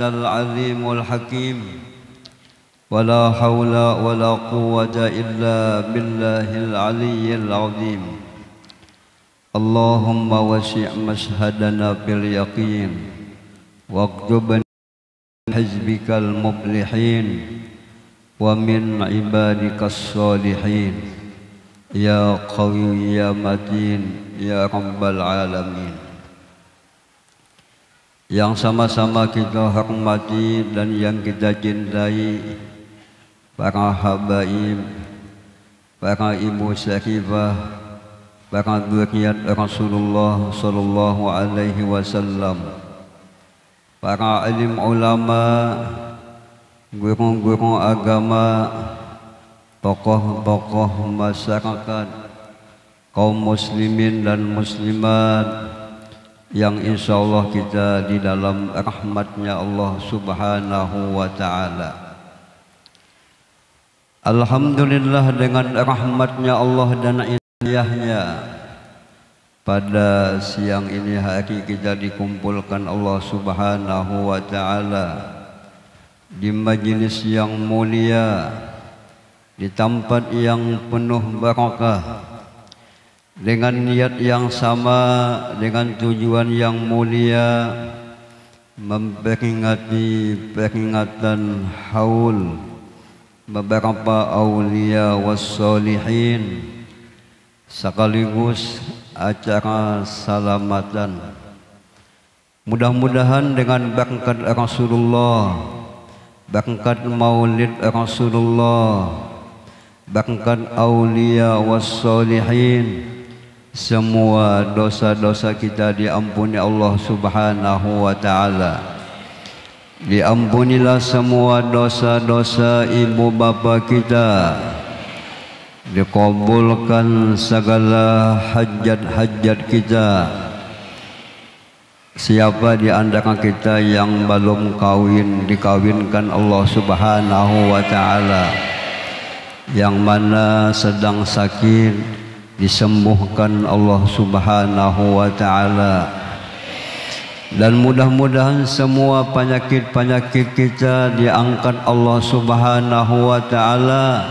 antal alimul hakim. ولا حول ولا قوة إلا بالله العلي العظيم. اللهم وسع مشهدنا باليقين واكتبنا من حزبك المفلحين ومن عبادك الصالحين يا قوي يا متين يا رب العالمين. Yang sama-sama kita hormati dan yang kita cintai para habaib, para ibu syarifah, para zuriat Rasulullah sallallahu alaihi wasallam, para alim ulama, guru-guru agama, tokoh-tokoh masyarakat, kaum muslimin dan muslimat yang insyaallah kita di dalam rahmatnya Allah subhanahu wa ta'ala. Alhamdulillah dengan rahmatnya Allah dan inayahnya pada siang ini hari kita dikumpulkan Allah subhanahu wa ta'ala di majlis yang mulia, di tempat yang penuh barakah, dengan niat yang sama, dengan tujuan yang mulia, memperingati peringatan haul beberapa aulia wassalihin sekaligus acara salamatan. Mudah-mudahan dengan berkat Rasulullah, berkat maulid Rasulullah, berkat aulia wassalihin, semua dosa-dosa kita diampuni Allah subhanahu wa ta'ala. Diampunilah semua dosa-dosa ibu bapa kita, dikabulkan segala hajat-hajat kita. Siapa di antara kita yang belum kawin, dikawinkan Allah subhanahu wa ta'ala. Yang mana sedang sakit, disembuhkan Allah subhanahu wa ta'ala. Dan mudah-mudahan semua penyakit-penyakit kita diangkat Allah subhanahu wa ta'ala.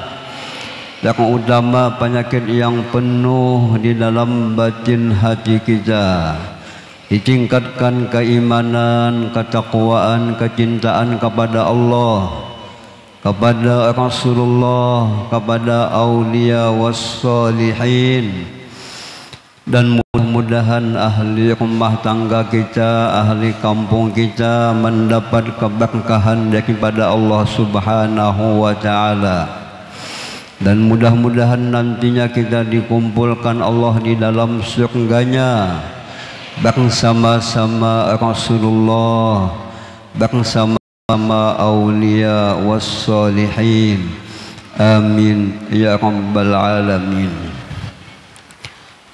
Terutama penyakit yang penuh di dalam batin hati kita, ditingkatkan keimanan, ketakwaan, kecintaan kepada Allah, kepada Rasulullah, kepada aulia wassalihin. Dan mudah-mudahan ahli rumah tangga kita, ahli kampung kita mendapat keberkahan daripada Allah subhanahu wa ta'ala. Dan mudah-mudahan nantinya kita dikumpulkan Allah di dalam surganya bersama-sama Rasulullah, bersama aulia wassalihin. Amin ya rabbal alamin.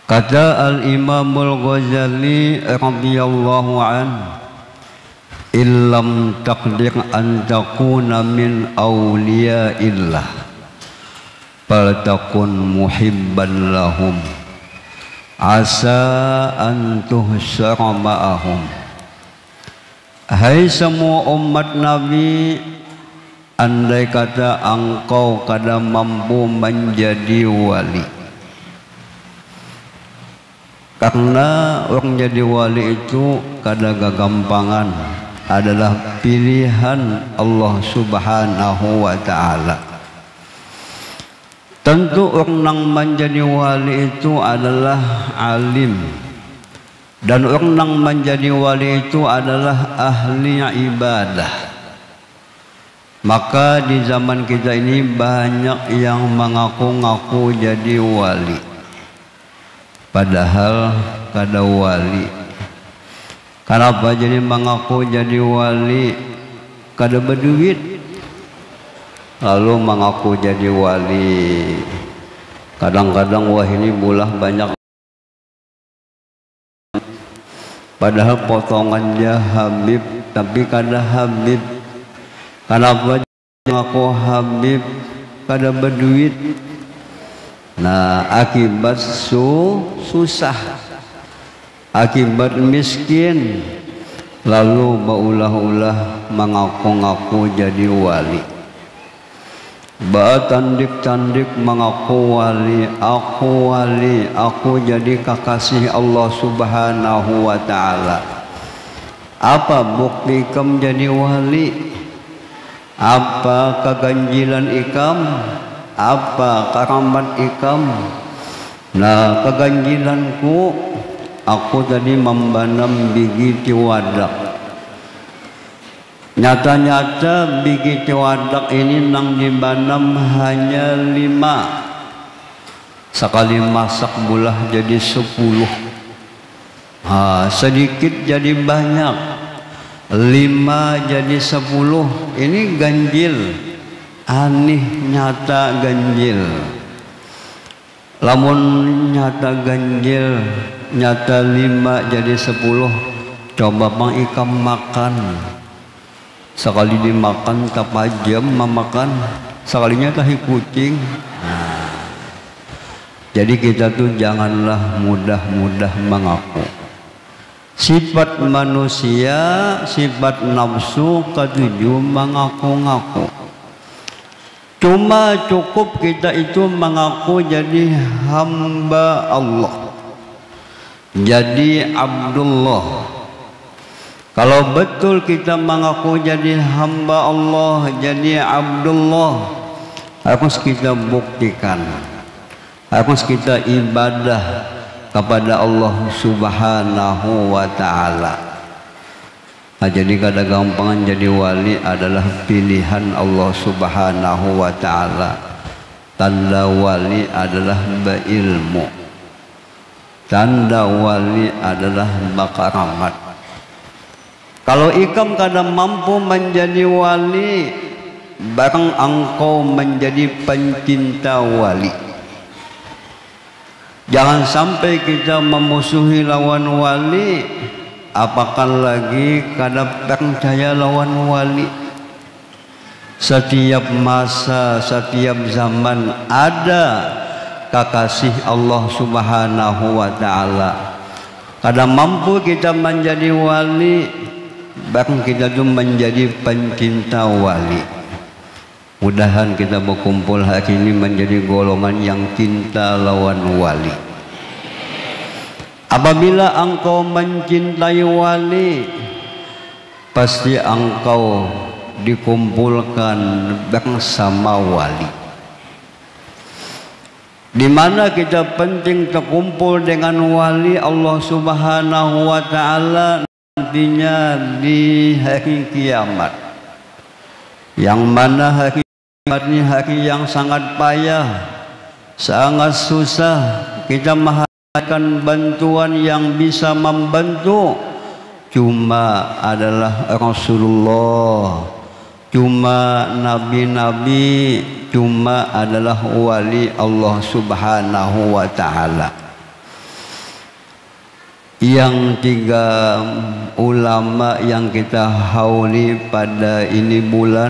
Kata Al-Imamul Ghazali radhiyallahu an, illam taqdir an takuna min awliyaillah faltakun muhibban lahum asa an tuhsyara ma'ahum. Hai semua umat Nabi, andai kata engkau kada mampu menjadi wali, karena orang jadi wali itu kadang gagampangan, adalah pilihan Allah subhanahu wa ta'ala. Tentu orang yang menjadi wali itu adalah alim, dan orang yang menjadi wali itu adalah ahli ibadah. Maka di zaman kita ini banyak yang mengaku-ngaku jadi wali, padahal kada wali. Kenapa jadi mengaku jadi wali? Kada berduit, lalu mengaku jadi wali. Kadang-kadang wah ini bulah banyak, padahal potongannya Habib tapi kada Habib. Kenapa mengaku Habib? Kada berduit. Nah, akibat susah, akibat miskin, lalu baulah-ulah mengaku-ngaku jadi wali. Tandik-tandik mengaku wali, aku jadi kekasih Allah Subhanahu wa ta'ala. Apa bukti ikam jadi wali? Apa keganjilan ikam? Apa karamat ikam? Nah, keganjilanku, aku tadi membanam biji tiwadak. Nyata-nyata biji tiwadak ini nang dibanam hanya 5. Sekali masak bulah jadi 10. Sedikit jadi banyak. 5 jadi 10. Ini ganjil. Aneh nyata ganjil. Lamun nyata ganjil, nyata 5 jadi 10. Coba bang ikam makan. Sekali dimakan tak jam memakan, sekalinya tahi kucing. Jadi kita tuh janganlah mudah-mudah mengaku. Sifat manusia, sifat nafsu ketujuh mengaku-ngaku. Cuma cukup kita itu mengaku jadi hamba Allah, jadi Abdullah. Kalau betul kita mengaku jadi hamba Allah, jadi Abdullah, harus kita buktikan, harus kita ibadah kepada Allah Subhanahu wa ta'ala. Jadi kada gampangan jadi wali adalah pilihan Allah Subhanahu wa ta'ala. Tanda wali adalah berilmu, tanda wali adalah bakaramat. Kalau ikam kadang mampu menjadi wali, barang engkau menjadi pencinta wali. Jangan sampai kita memusuhi lawan wali, apakah lagi kadang percaya lawan wali. Setiap masa, setiap zaman ada kekasih Allah Subhanahu wa ta'ala. Kadang mampu kita menjadi wali, bahkan kita itu menjadi pencinta wali. Mudahan kita berkumpul hari ini menjadi golongan yang cinta lawan wali. Apabila engkau mencintai wali, pasti engkau dikumpulkan bersama wali. Di mana kita penting terkumpul dengan wali Allah Subhanahu wa ta'ala nantinya di hari kiamat, yang mana hari kiamat ini hari yang sangat payah, sangat susah. Kita mengharapkan bantuan yang bisa membantu cuma adalah Rasulullah, cuma nabi-nabi, cuma adalah wali Allah Subhanahu wa ta'ala. Yang 3 ulama yang kita hauli pada ini bulan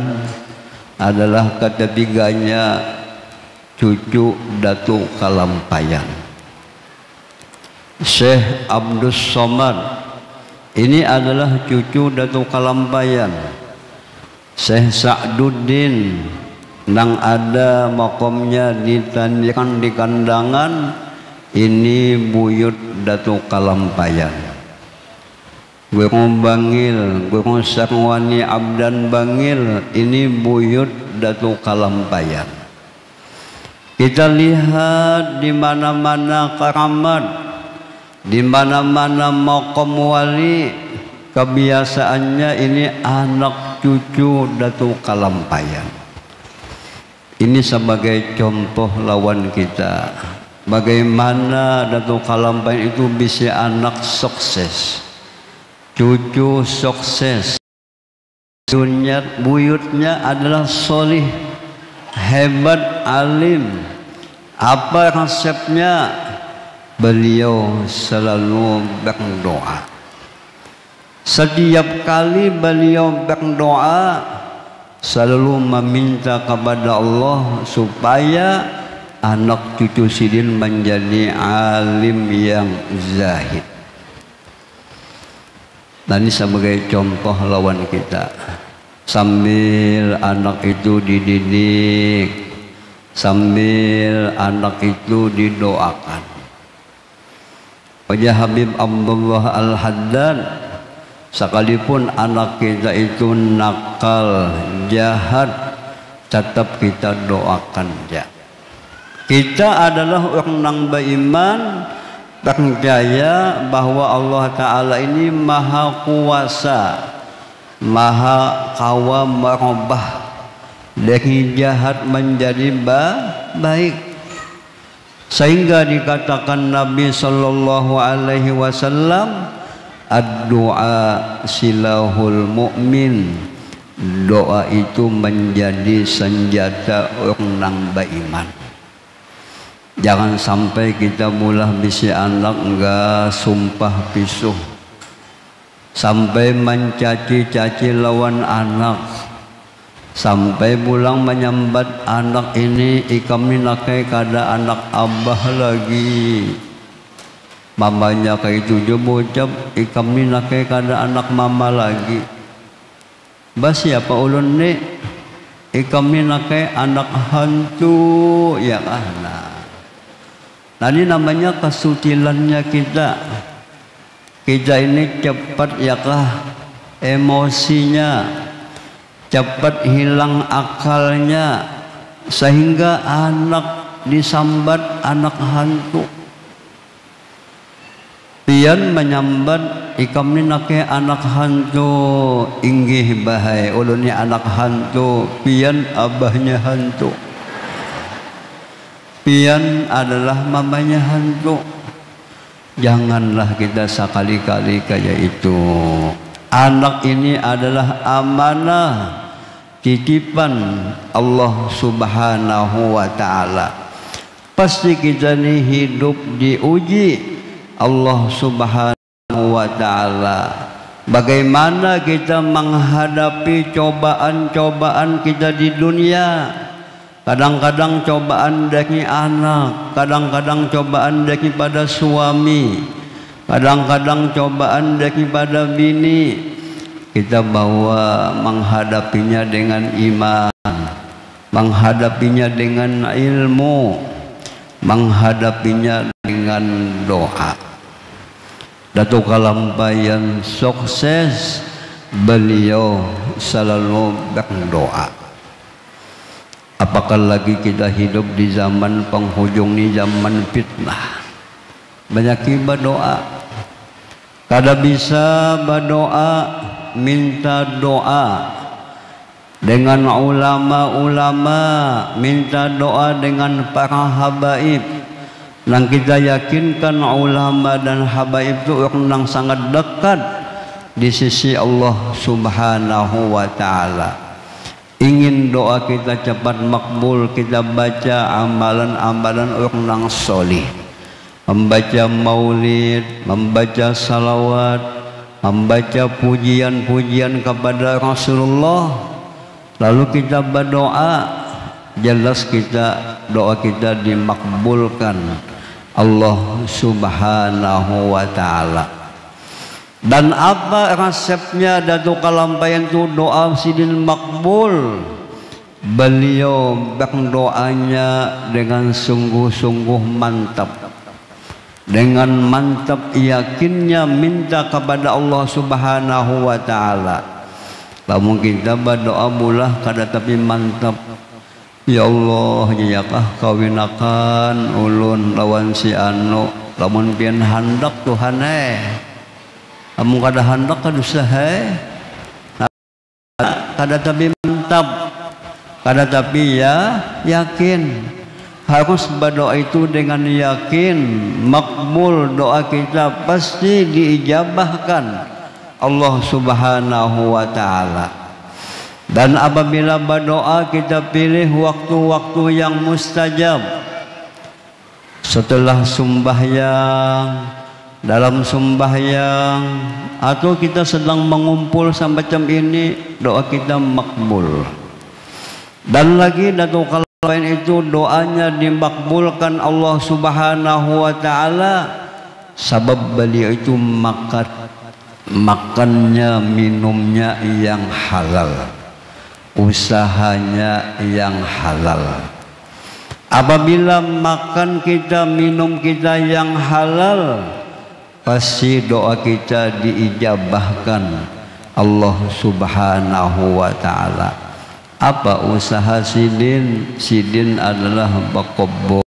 adalah ketiganya cucu Datuk Kalampayan, Syekh Abdus Somad. Ini adalah cucu Datuk Kalampayan. Syekh Sa'duddin nang ada makomnya di Tandikan di Kandangan, ini buyut Datuk Kalampayan. Guru Bangil, Guru Sarwani Abdan Bangil, ini buyut Datuk Kalampayan. Kita lihat di mana-mana karamat, di mana-mana makom wali, kebiasaannya ini anak cucu Datuk Kalampayan. Ini sebagai contoh lawan kita. Bagaimana Datuk Kalampayan itu bisa anak sukses, cucu sukses. Buyutnya adalah solih, hebat, alim. Apa resepnya? Beliau selalu berdoa. Setiap kali beliau berdoa, selalu meminta kepada Allah supaya anak cucu Sidin menjadi alim yang zahid. Nah ini sebagai contoh lawan kita. Sambil anak itu dididik, sambil anak itu didoakan. Wajah Habib Abdullah Al-Haddad, sekalipun anak kita itu nakal, jahat, tetap kita doakan dia. Kita adalah orang yang beriman, percaya bahwa Allah Ta'ala ini maha kuasa, maha kawa merubah dari jahat menjadi baik. Sehingga dikatakan Nabi Sallallahu Alaihi Wasallam, ad-du'a silahul mu'min, doa itu menjadi senjata orang yang beriman. Jangan sampai kita mulah bisi anak enggak sumpah pisuh, sampai mencaci-caci lawan anak, sampai pulang menyambat anak ini ikam nakai kada anak abah lagi. Mamanya kayak itu jo bocap ikam nakai kada anak mama lagi. Bas siapa ulun ni ikam nakai anak hantu ya anak. Nah ini namanya kesutilannya kita. Kita ini cepat ya kah emosinya, cepat hilang akalnya, sehingga anak disambat anak hantu. Pian menyambat ikam ni nake anak hantu, inggih bahai ulunnya anak hantu, pian abahnya hantu. Pian adalah mamanya hantu. Janganlah kita sekali-kali kayak itu. Anak ini adalah amanah, titipan Allah Subhanahu wa Ta'ala. Pasti kita ini hidup diuji Allah Subhanahu wa Ta'ala. Bagaimana kita menghadapi cobaan-cobaan kita di dunia. Kadang-kadang cobaan dari anak, kadang-kadang cobaan daripada suami, kadang-kadang cobaan daripada bini. Kita bawa menghadapinya dengan iman, menghadapinya dengan ilmu, menghadapinya dengan doa. Datuk Kalampayan sukses, beliau selalu berdoa. Apakah lagi kita hidup di zaman penghujung ini, zaman fitnah. Banyak berdoa. Kada bisa berdoa, minta doa dengan ulama-ulama, minta doa dengan para habaib. Dan kita yakinkan ulama dan habaib itu orang yang sangat dekat di sisi Allah Subhanahu wa Ta'ala. Ingin doa kita cepat makbul, kita baca amalan-amalan orang yang solih, membaca maulid, membaca salawat, membaca pujian-pujian kepada Rasulullah. Lalu kita berdoa, jelas kita doa kita dimakbulkan Allah Subhanahu wa Ta'ala. Dan apa resepnya Datuk Kalampayan itu doa sidin makbul? Beliau berdoanya dengan sungguh-sungguh mantap, dengan mantap yakinnya minta kepada Allah Subhanahu wa Ta'ala. Lamun kita berdoa mulah kada tapi mantap. Ya Allah, jayakah kawinakan ulun lawan si anu, lamun pian handak Tuhan kamu kada hendak kada usaha, kada tapi mantap, kada tapi ya yakin. Harus berdoa itu dengan yakin, makbul doa kita pasti diijabahkan Allah Subhanahu wa Ta'ala. Dan apabila berdoa kita pilih waktu-waktu yang mustajab. Setelah sembahyang, dalam sembahyang, atau kita sedang mengumpul semacam ini, doa kita makbul. Dan lagi Datuk Kalampayan itu doanya dimakbulkan Allah Subhanahu wa Ta'ala sebab beliau itu makannya minumnya yang halal, usahanya yang halal. Apabila makan kita minum kita yang halal, pasti doa kita diijabahkan Allah Subhanahu wa ta'ala. Apa usaha Sidin? Sidin adalah bakobon.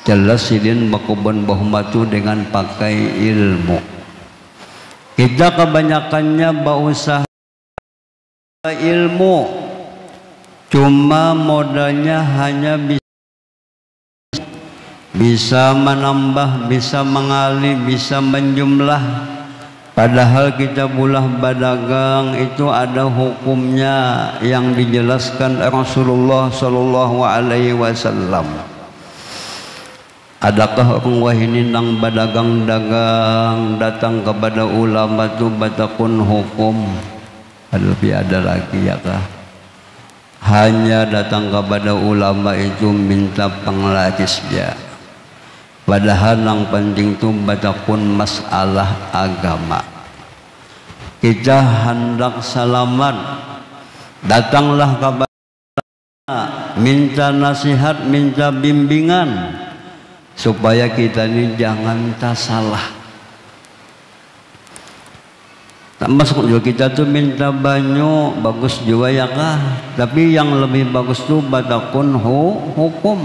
Jelas Sidin bakobon bahmatu dengan pakai ilmu. Kita kebanyakannya berusaha ilmu, cuma modalnya hanya bisa menambah, bisa mengalih, bisa menjumlah. Padahal kita bulah badagang itu ada hukumnya yang dijelaskan Rasulullah Sallallahu Alaihi Wasallam. Adakah orang wahini nang badagang-dagang datang kepada ulama tu batakun hukum? Lebih ada lagi ya kah? Hanya datang kepada ulama itu minta penglarisnya. Padahal yang penting itu batakun masalah agama. Kita hendak selamat, datanglah kepada minta nasihat, minta bimbingan supaya kita ini jangan tak salah. Tak masuk juga kita tuh minta banyu bagus juga ya kah? Tapi yang lebih bagus tuh batakun hukum.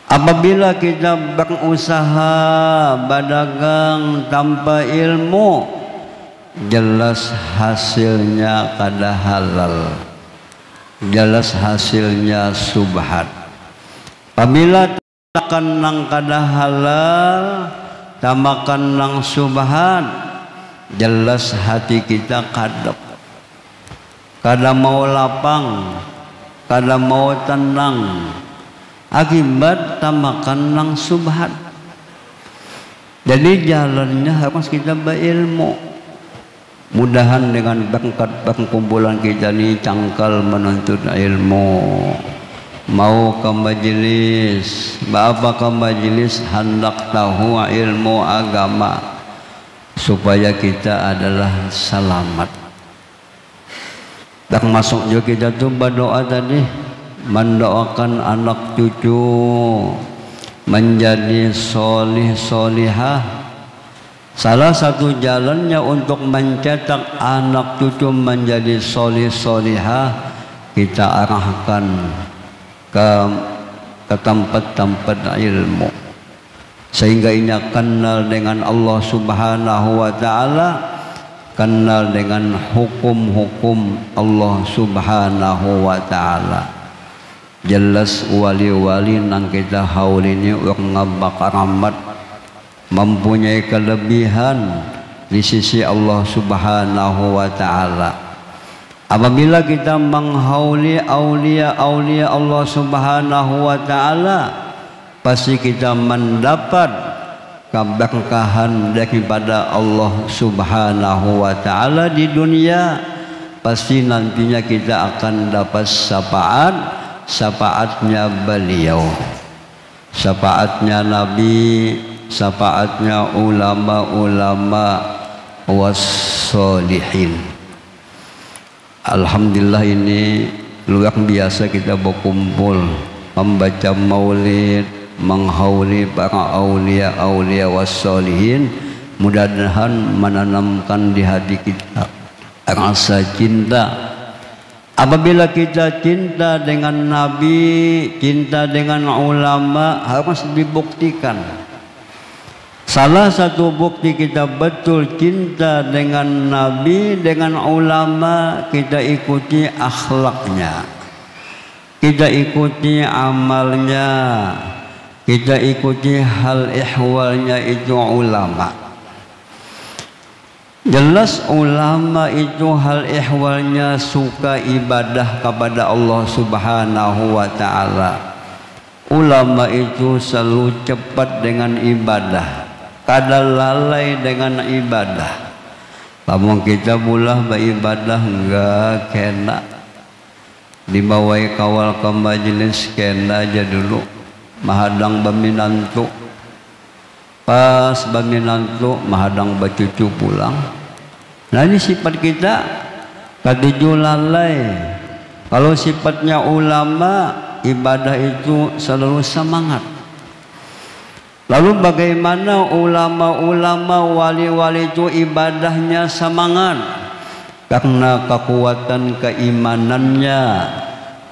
Apabila kita berusaha berdagang tanpa ilmu, jelas hasilnya kada halal, jelas hasilnya subhat. Apabila tamakan nang kada halal, tamakan nang subhat, jelas hati kita kadep, kada mau lapang, kada mau tenang, akibat tamakan nang subhat. Jadi jalannya harus kita berilmu. Mudahan dengan berkat perkumpulan kita ini cangkal menuntut ilmu, mau ke majelis, apa ke majelis hendak tahu ilmu agama supaya kita adalah selamat. Dan masuk juga kita tuh berdoa tadi, mendoakan anak cucu menjadi solih solihah. Salah satu jalannya untuk mencetak anak cucu menjadi solih solihah, kita arahkan ke tempat-tempat ilmu sehingga ini kenal dengan Allah Subhanahu wa ta'ala, kenal dengan hukum-hukum Allah Subhanahu wa ta'ala. Jelas wali-wali nang kita haul ini orang bakaramat mempunyai kelebihan di sisi Allah Subhanahu wa ta'ala. Apabila kita menghauli aulia-aulia Allah Subhanahu wa ta'ala, pasti kita mendapat keberkahan daripada Allah Subhanahu wa ta'ala di dunia. Pasti nantinya kita akan dapat syafaatnya beliau, syafaatnya Nabi, syafaatnya ulama-ulama wassolihin. Alhamdulillah ini luar biasa kita berkumpul membaca maulid, menghauli para aulia-aulia wassolihin. Mudah-mudahan menanamkan di hati kita rasa cinta. Apabila kita cinta dengan Nabi, cinta dengan ulama, harus dibuktikan. Salah satu bukti kita betul cinta dengan Nabi, dengan ulama, kita ikuti akhlaknya, kita ikuti amalnya, kita ikuti hal ihwalnya itu ulama. Jelas ulama itu hal ihwalnya suka ibadah kepada Allah Subhanahu wa ta'ala. Ulama itu selalu cepat dengan ibadah, kada lalai dengan ibadah. Namun kita bulah beribadah enggak kena, dibawai kawal ke majelis kena aja dulu, mahadang beminantu. pas bagi nantu mahadang bacucu pulang. Nah ini sifat kita katujuh lalai. Kalau sifatnya ulama, ibadah itu selalu semangat. Lalu bagaimana ulama-ulama wali-wali itu ibadahnya semangat? Karena kekuatan keimanannya,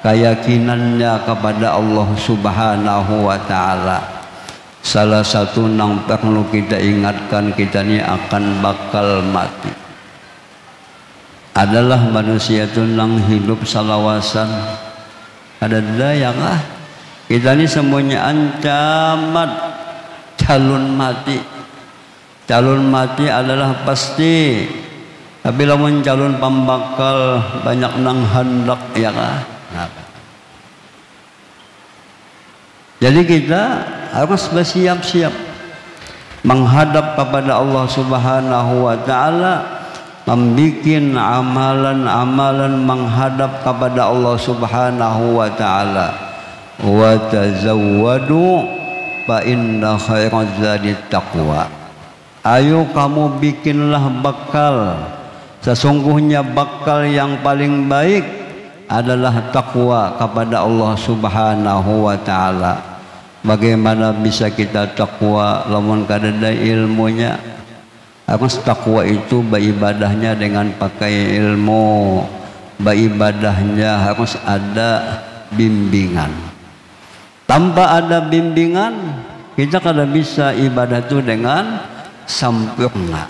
keyakinannya kepada Allah Subhanahu wa ta'ala. Salah satu yang perlu kita ingatkan, kita ini akan bakal mati. Adalah manusia itu yang hidup salawasan. Ada daya kah? Kita ini semuanya ancaman calon mati. Calon mati adalah pasti. Tapi lamun calon pembakal banyak nang hendak ya kah? Nah. Jadi kita harus bersiap-siap menghadap kepada Allah Subhanahu wa ta'ala, membikin amalan-amalan menghadap kepada Allah Subhanahu wa ta'ala. Wa tazawwadu fa inna khairaz zadi taqwa. Ayo kamu bikinlah bekal. Sesungguhnya bekal yang paling baik adalah takwa kepada Allah Subhanahu wa ta'ala. Bagaimana bisa kita takwa lamun kadada ilmunya? Harus takwa itu beribadahnya dengan pakai ilmu. Beribadahnya harus ada bimbingan. Tanpa ada bimbingan, kita kada bisa ibadah itu dengan sempurna.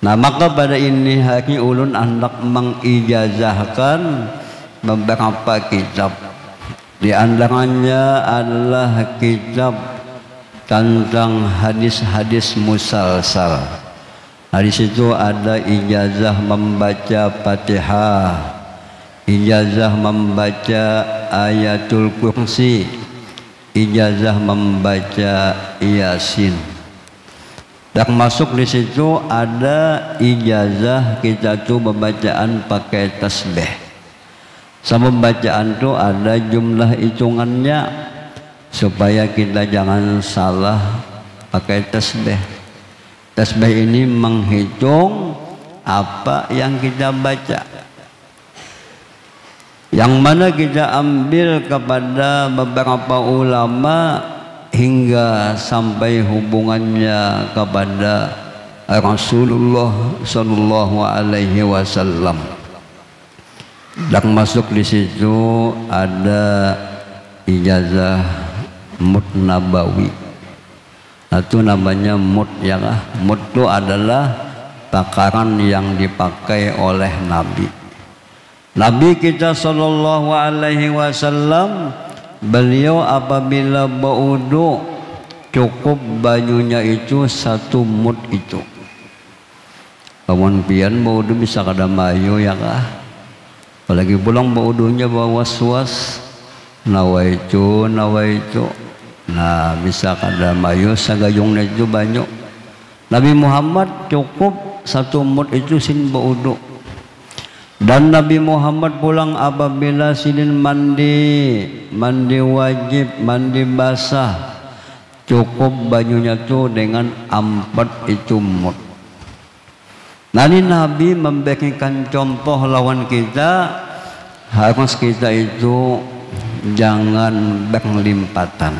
Nah maka pada ini hari ulun hendak mengijazahkan beberapa kitab. Di antaranya adalah kitab tentang hadis-hadis musalsal. Hadis itu ada ijazah membaca Fatihah, ijazah membaca ayatul kursi, ijazah membaca Yasin. Dan masuk di situ ada ijazah kita tuh pembacaan pakai tasbih. Sama bacaan itu ada jumlah hitungannya supaya kita jangan salah pakai tasbih. Tasbih ini menghitung apa yang kita baca. Yang mana kita ambil kepada beberapa ulama hingga sampai hubungannya kepada Rasulullah sallallahu alaihi wasallam. Dan masuk di situ ada ijazah mut nabawi. Itu namanya mut ya kah? Mut itu adalah takaran yang dipakai oleh Nabi. Nabi kita sallallahu alaihi wasallam, beliau apabila berwudu cukup banyunya itu 1 mut itu. Kawan pian berwudu bisa kada mayu ya kah? Apalagi pulang berwudunya bawa was-was, nawaitu. Nah bisa kada mayu sagayungnya itu banyak. Nabi Muhammad cukup 1 mut itu sin berwudu. Dan Nabi Muhammad pulang apabila silin mandi wajib, mandi basah, cukup banyunya tuh dengan 4 itu mut. Nanti Nabi memberikan contoh lawan kita, harus kita itu jangan berlimpatan,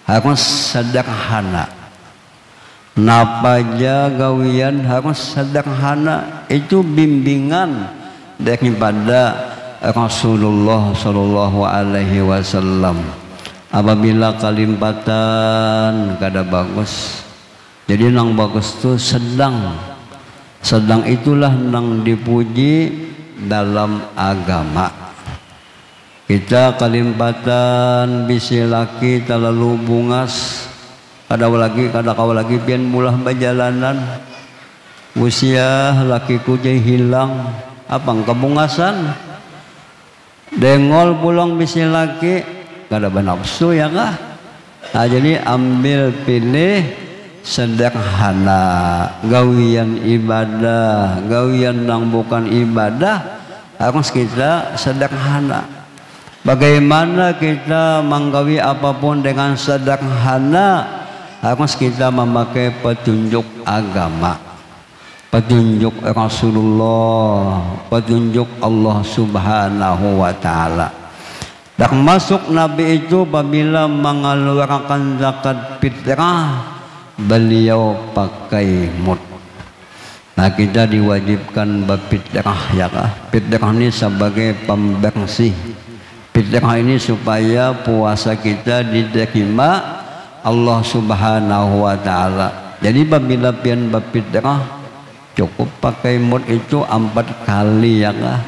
harus sederhana. Napa aja gawian harus sederhana. Itu bimbingan daripada Rasulullah sallallahu alaihi wasallam. Apabila kalimpatan kada bagus, jadi nang bagus itu sedang. Sedang itulah nang dipuji dalam agama. Kita kalimpatan bisi laki terlalu bungas, kada kau lagi pian mulah berjalanan. Usia lakiku jadi hilang, apa kebungasan? Dengol pulang bisi laki, kada benafsu ya kah? Nah, jadi ambil pilih sederhana, gawian ibadah, gawian yang bukan ibadah harus kita sederhana. Bagaimana kita menggawi apapun dengan sederhana, harus kita memakai petunjuk agama, petunjuk Rasulullah, petunjuk Allah Subhanahu wa Ta'ala. Dan masuk Nabi itu apabila mengeluarkan zakat fitrah, beliau pakai mud. Nah, kita diwajibkan berfitrah ya kah? Fitrah ini sebagai pembersih. Fitrah ini supaya puasa kita diterima Allah Subhanahu wa Ta'ala. Jadi apabila pian berfitrah cukup pakai mud itu 4 kali ya kah?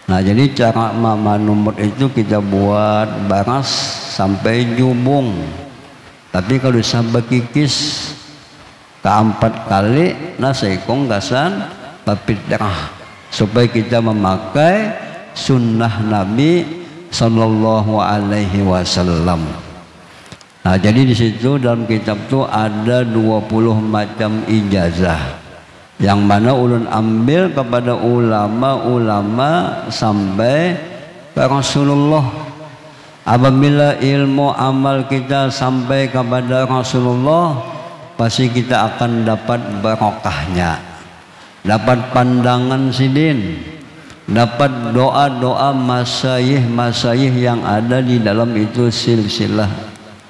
Nah, jadi cara memanumut itu kita buat baras sampai jubung. Tapi kalau sampai kikis ke-4 kali, nah seikong gasan berfitrah supaya kita memakai sunnah Nabi Sallallahu Alaihi Wasallam. Nah, jadi di situ dalam kitab itu ada 20 macam ijazah yang mana ulun ambil kepada ulama-ulama sampai ke Rasulullah. Apabila ilmu amal kita sampai kepada Rasulullah, pasti kita akan dapat barokahnya, dapat pandangan sidin, dapat doa-doa masyayikh yang ada di dalam itu silsilah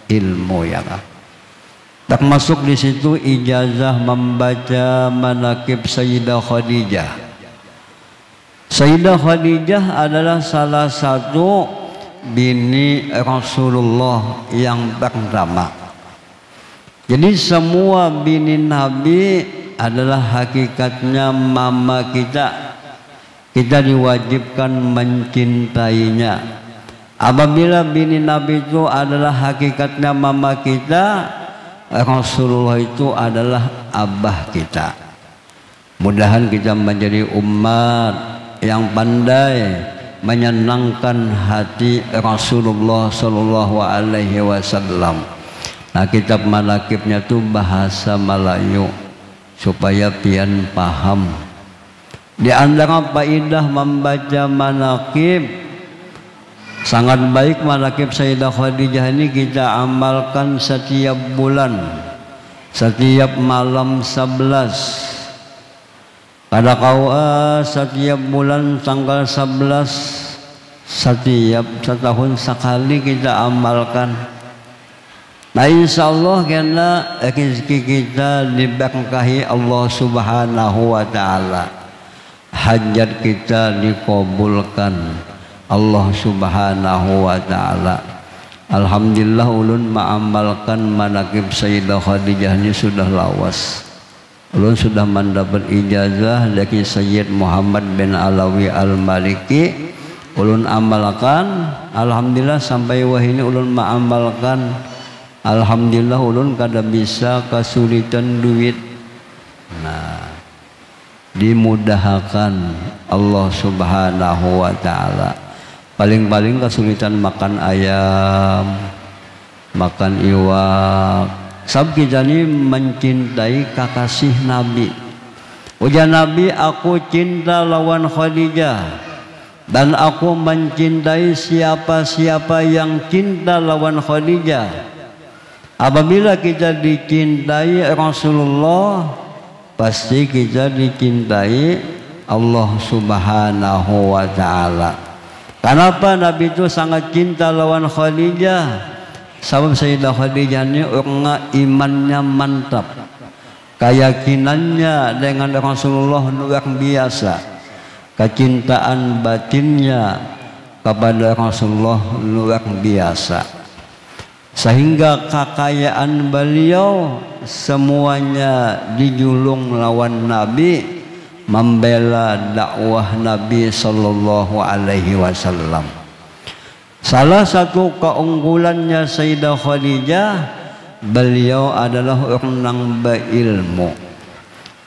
ilmu ya kan. Termasuk di situ ijazah membaca manaqib Sayyidah Khadijah. Sayyidah Khadijah adalah salah satu bini Rasulullah yang pertama. Jadi semua bini Nabi adalah hakikatnya mama kita. Kita diwajibkan mencintainya. Apabila bini Nabi itu adalah hakikatnya mama kita, Rasulullah itu adalah abah kita. Mudahan kita menjadi umat yang pandai menyenangkan hati Rasulullah Sallallahu Alaihi Wasallam. Nah, kitab manaqibnya itu bahasa Melayu supaya pian paham. Di antara faedah membaca manaqib, sangat baik manaqib Sayyidah Khadijah ini kita amalkan setiap bulan, setiap malam 11. Pada setiap bulan tanggal 11, setiap setahun sekali kita amalkan. Nah, insya Allah karena rezeki kita diberkahi Allah Subhanahu wa Ta'ala, hajat kita dikabulkan Allah Subhanahu wa Ta'ala. Alhamdulillah ulun mengamalkan manaqib Sayyidah Khadijah ini sudah lawas. Ulun sudah mendapat ijazah dari Sayyid Muhammad bin Alawi Al-Maliki. Ulun amalkan, alhamdulillah sampai wah ini ulun mengamalkan. Alhamdulillah ulun kada bisa kesulitan duit. Nah, dimudahkan Allah Subhanahu wa Ta'ala. Paling-paling kesulitan makan ayam, makan iwak. Sebab kita ini mencintai kekasih Nabi. Ujar Nabi, aku cinta lawan Khadijah, dan aku mencintai siapa-siapa yang cinta lawan Khadijah. Apabila kita dicintai Rasulullah, pasti kita dicintai Allah Subhanahu wa Ta'ala. Kenapa Nabi itu sangat cinta lawan Khadijah? Sebab Sayyidah Khadijah ini orang imannya mantap, keyakinannya dengan Rasulullah luar biasa, kecintaan batinnya kepada Rasulullah luar biasa. Sehingga kekayaan beliau semuanya dijulung lawan Nabi, membela dakwah Nabi Sallallahu Alaihi Wasallam. Salah satu keunggulannya Sayyidah Khadijah, beliau adalah orang yang berilmu,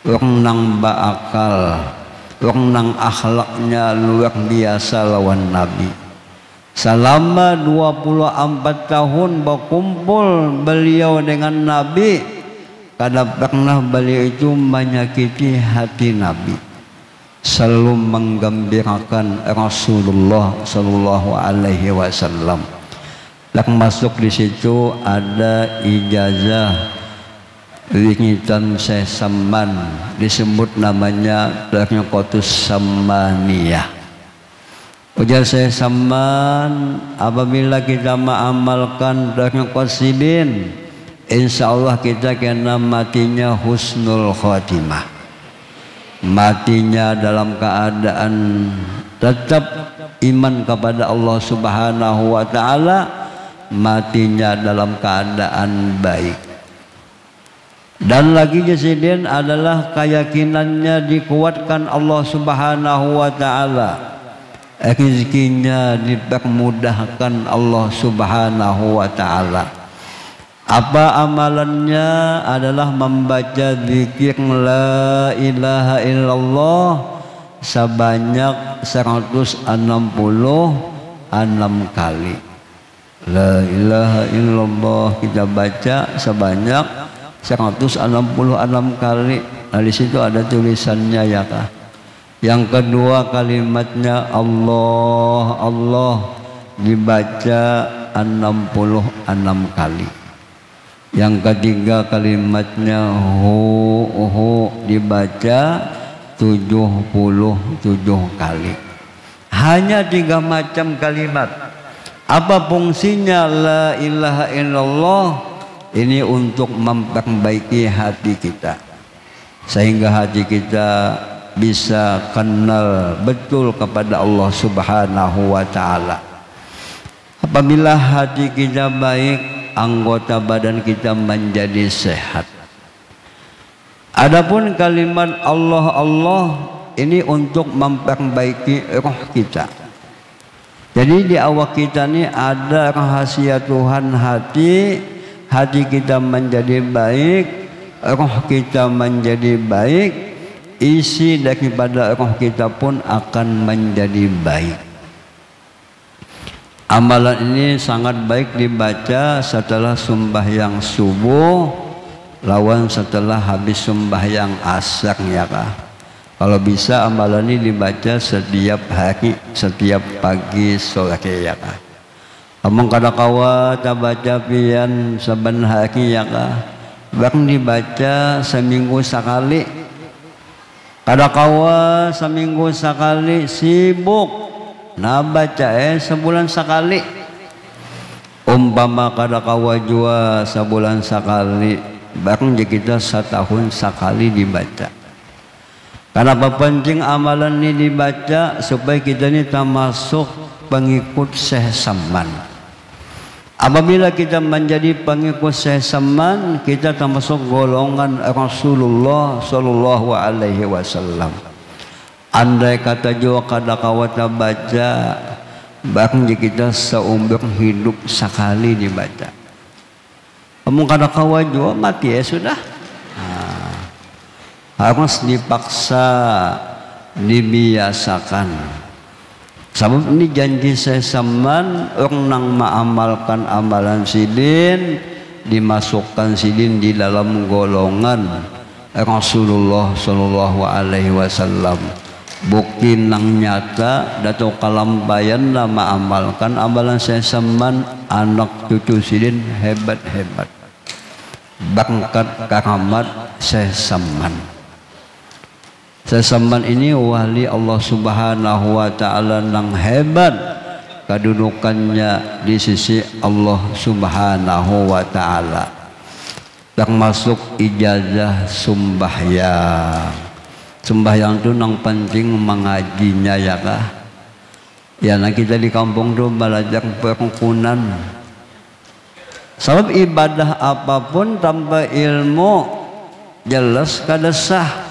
orang yang berakal, orang yang akhlaknya luar biasa lawan Nabi. Selama 24 tahun berkumpul beliau dengan Nabi, kada pernah beliau itu menyakiti hati Nabi. Selalu menggembirakan Rasulullah Sallallahu Alaihi Wasallam. Dan masuk di situ ada ijazah wingitan sesaman disebut namanya Tariqatus Samaniyah. Ujar sesaman apabila kita mengamalkan Tariqat Sidin, insya Allah kita kena matinya husnul khotimah, matinya dalam keadaan tetap iman kepada Allah Subhanahu wa ta'ala, matinya dalam keadaan baik. Dan lagi Sidin adalah keyakinannya dikuatkan Allah Subhanahu wa ta'ala, rezekinya dipermudahkan Allah Subhanahu wa ta'ala. Apa amalannya adalah membaca zikir la ilaha illallah sebanyak 166 kali. La ilaha illallah kita baca sebanyak 166 kali. Nah, di situ ada tulisannya ya kah. Yang kedua kalimatnya Allah Allah dibaca 66 kali. Yang ketiga kalimatnya hu dibaca 77 kali. Hanya 3 macam kalimat. Apa fungsinya la ilaha illallah? Ini untuk memperbaiki hati kita, sehingga hati kita bisa kenal betul kepada Allah Subhanahu wa ta'ala. Apabila hati kita baik, anggota badan kita menjadi sehat. Adapun kalimat Allah Allah ini untuk memperbaiki roh kita. Jadi di awak kita ini ada rahasia Tuhan hati. Hati kita menjadi baik, roh kita menjadi baik, isi daripada roh kita pun akan menjadi baik. Amalan ini sangat baik dibaca setelah sembahyang subuh lawan setelah habis sembahyang asar ya kak. Kalau bisa amalan ini dibaca setiap hari, setiap pagi sore ya kak. Among kada kawa baca pian saban hari ya kah. Bang dibaca seminggu sekali. Kada kawa seminggu sekali sibuk. Nah baca sebulan sekali. Umpama kada kawa jua sebulan sekali. Bang kita setahun sekali dibaca. Kenapa penting amalan ini dibaca? Supaya kita ini termasuk pengikut Syekh Saman. Apabila kita menjadi pengikut Syekh Saman, kita termasuk golongan Rasulullah Sallallahu Alaihi Wasallam. Andai kata jua kada kawata baca, bahkan kita seumur hidup sekali dibaca. Kamu kada kawa jua mati ya sudah. Harus dipaksa, dibiasakan. Sebab ini janji Syekh Saman, orang nang mengamalkan amalan sidin, dimasukkan sidin di dalam golongan Rasulullah Sallallahu Alaihi Wasallam. Bukti nang nyata dato kalambayan lah mengamalkan amalan Syekh Saman, anak cucu sidin hebat-hebat. Bangkat karamat Syekh Saman. Syekh Saman ini wali Allah Subhanahu wa ta'ala yang hebat kedudukannya di sisi Allah Subhanahu wa ta'ala. Termasuk ijazah sembahyang. Sembahyang itu yang penting mengajinya ya kah. Ya nah kita di kampung itu belajar perukunan. Sebab ibadah apapun tanpa ilmu jelas kada sah.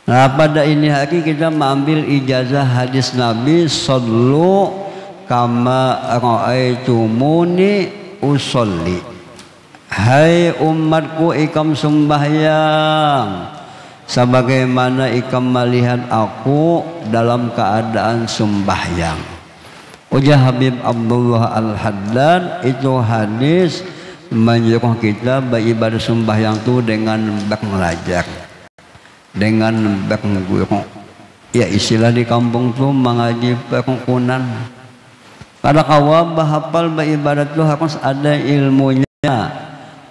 Nah pada ini hari kita mengambil ijazah hadis Nabi, sallu kama ra'aitumuni usolli. Hai umatku ikam sembahyang sebagaimana ikam melihat aku dalam keadaan sembahyang. Ujar Habib Abdullah Al-Haddad, itu hadis menyuruh kita beribadah sembahyang itu dengan belajar, dengan berguru. Ya istilah di kampung tu mengaji perukunan. Kada kawa bahapal beribadat tu harus ada ilmunya,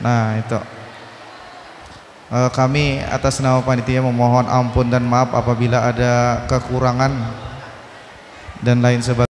Nah itu kami atas nama panitia memohon ampun dan maaf apabila ada kekurangan dan lain sebagainya.